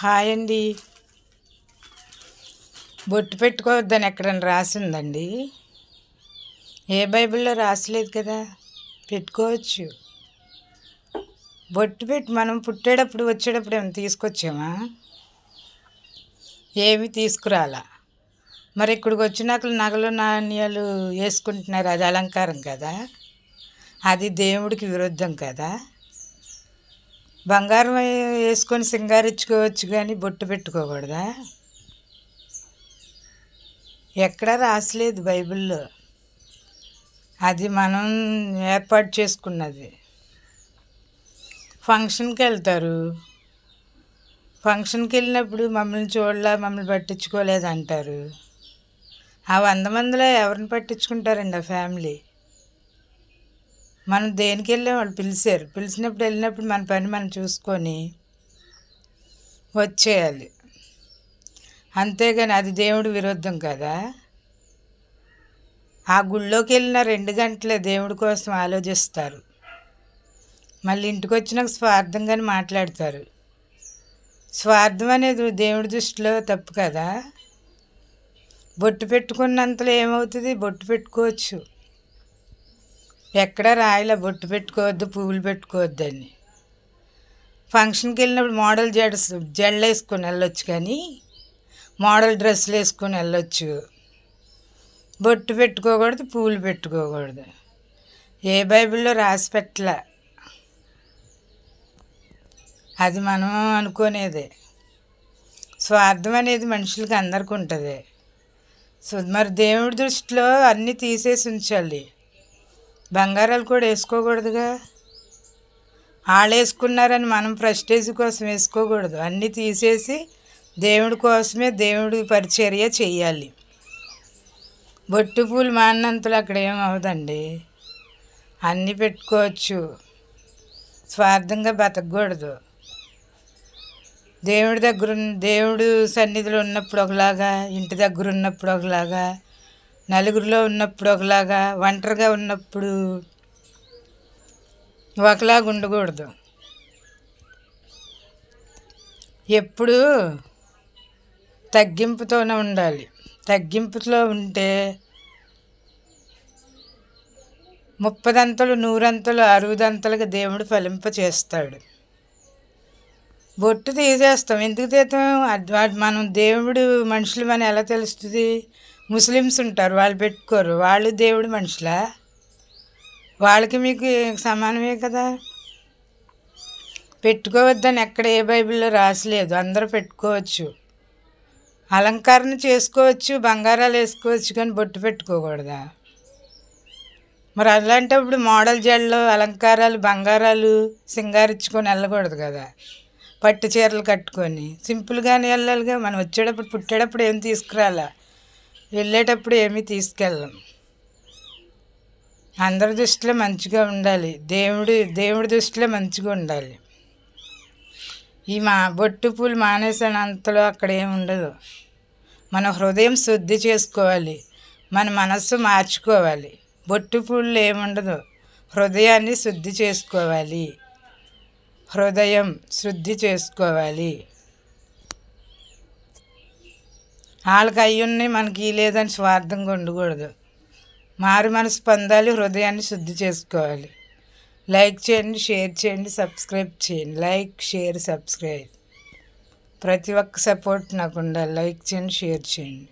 Hi అండి. బొట్టు పెట్టుకోవద్దని ఎక్కడైనా రాసిందండి? ఏ బైబిల్లో రాసలేదు కదా. పెట్టుకోవచ్చు. బొట్టు పెట్టి మనం పుట్టేటప్పుడు వచ్చేటప్పుడు ఏమైనా తీసుకొచ్చామా? ఏమి తీసుకురాలా. మరి ఇక్కడికి వచ్చినాక నగలు నాణ్యాలు వేసుకుంటున్నారు, అది అలంకారం కదా, అది దేవుడికి విరుద్ధం కదా. బంగారం వేసుకొని సింగారించుకోవచ్చు కానీ బొట్టు పెట్టుకోకూడదా? ఎక్కడా రాసలేదు బైబిల్లో. అది మనం ఏర్పాటు చేసుకున్నది. ఫంక్షన్కి వెళ్తారు, ఫంక్షన్కి వెళ్ళినప్పుడు మమ్మల్ని చూడలే, మమ్మల్ని పట్టించుకోలేదు అంటారు. ఆ 100 మందిలో ఎవరిని పట్టించుకుంటారండి ఆ ఫ్యామిలీ? మనం దేనికి వెళ్ళాం, వాళ్ళు పిలిచారు, పిలిచినప్పుడు వెళ్ళినప్పుడు మన పని మనం చూసుకొని వచ్చేయాలి. అంతేగాని అది దేవుడి విరుద్ధం కదా. ఆ గుళ్ళోకి వెళ్ళిన 2 గంటలే దేవుడి కోసం ఆలోచిస్తారు, మళ్ళీ ఇంటికి వచ్చినాక స్వార్థంగానే మాట్లాడతారు. స్వార్థం అనేది దేవుడి దృష్టిలో తప్పు కదా. బొట్టు పెట్టుకున్నంతలో ఏమవుతుంది? బొట్టు పెట్టుకోవచ్చు. ఎక్కడా రాయిలా బొట్టు పెట్టుకోవద్దు, పువ్వులు పెట్టుకోవద్దని. ఫంక్షన్కి వెళ్ళినప్పుడు మోడల్ జడలు వేసుకొని వెళ్ళొచ్చు, కానీ మోడల్ డ్రెస్సులు వేసుకొని వెళ్ళొచ్చు. బొట్టు పెట్టుకోకూడదు, పువ్వులు పెట్టుకోకూడదు. ఏ బైబిల్లో రాసి పెట్టలే. అది మనం అనుకునేదే. స్వార్థం అనేది మనుషులకి అందరికీ ఉంటుంది. సో మరి దేవుడి దృష్టిలో అన్నీ తీసేసి ఉంచాలి. బంగారాలు కూడా వేసుకోకూడదుగా. వాళ్ళు వేసుకున్నారని మనం ప్రెస్టేజ్ కోసం వేసుకోకూడదు. అన్నీ తీసేసి దేవుడి కోసమే దేవుడి పరిచర్య చెయ్యాలి. బొట్టు పూలు మాడినంతలో అక్కడ ఏమవుదండి. అన్నీ పెట్టుకోవచ్చు. స్వార్థంగా బతకూడదు. దేవుడు సన్నిధిలో ఉన్నప్పుడు ఒకలాగా, ఇంటి దగ్గర ఉన్నప్పుడు ఒకలాగా, నలుగురిలో ఉన్నప్పుడు ఒకలాగా, ఒంటరిగా ఉన్నప్పుడు ఒకలాగా ఉండకూడదు. ఎప్పుడు తగ్గింపుతోనే ఉండాలి. తగ్గింపులో ఉంటే 30 100 60 దేవుడు ఫలింప చేస్తాడు. బొట్టు తీసేస్తాం, ఎందుకు తీస్తాం? మనం దేవుడు మనుషులమని ఎలా తెలుస్తుంది? ముస్లిమ్స్ ఉంటారు, వాళ్ళు పెట్టుకోరు. వాళ్ళు దేవుడు మనుషులా? వాళ్ళకి మీకు సమానమే కదా. పెట్టుకోవద్దని ఎక్కడ ఏ బైబిల్లో రాసలేదు. అందరూ పెట్టుకోవచ్చు, అలంకరణ చేసుకోవచ్చు, బంగారాలు వేసుకోవచ్చు, కానీ బొట్టు పెట్టుకోకూడదా? మరి అలాంటప్పుడు మోడల్ జడలు, అలంకారాలు, బంగారాలు సింగారించుకొని వెళ్ళకూడదు కదా. పట్టు చీరలు కట్టుకొని సింపుల్గానే వెళ్ళాలిగా. మనం వచ్చేటప్పుడు పుట్టేటప్పుడు ఏం తీసుకురాలా, వెళ్ళేటప్పుడు ఏమీ తీసుకెళ్ళం. అందరి దృష్టిలో మంచిగా ఉండాలి, దేవుడి దృష్టిలో మంచిగా ఉండాలి. ఈ బొట్టు పూలు మానేసినంతలో అక్కడ ఏమి ఉండదు. మన హృదయం శుద్ధి చేసుకోవాలి, మన మనస్సు మార్చుకోవాలి. బొట్టు పూలు ఏముండదు, హృదయాన్ని శుద్ధి చేసుకోవాలి. హృదయం శుద్ధి చేసుకోవాలి. వాళ్ళకి అయ్యున్నాయి మనకి లేదని స్వార్థంగా ఉండకూడదు. మారు మనసు పొందాలి, హృదయాన్ని శుద్ధి చేసుకోవాలి. లైక్ చేయండి, షేర్ చేయండి, సబ్స్క్రైబ్ చేయండి. లైక్, షేర్, సబ్స్క్రైబ్, ప్రతి ఒక్క సపోర్ట్ నాకు ఉండాలి. లైక్ చేయండి, షేర్ చేయండి.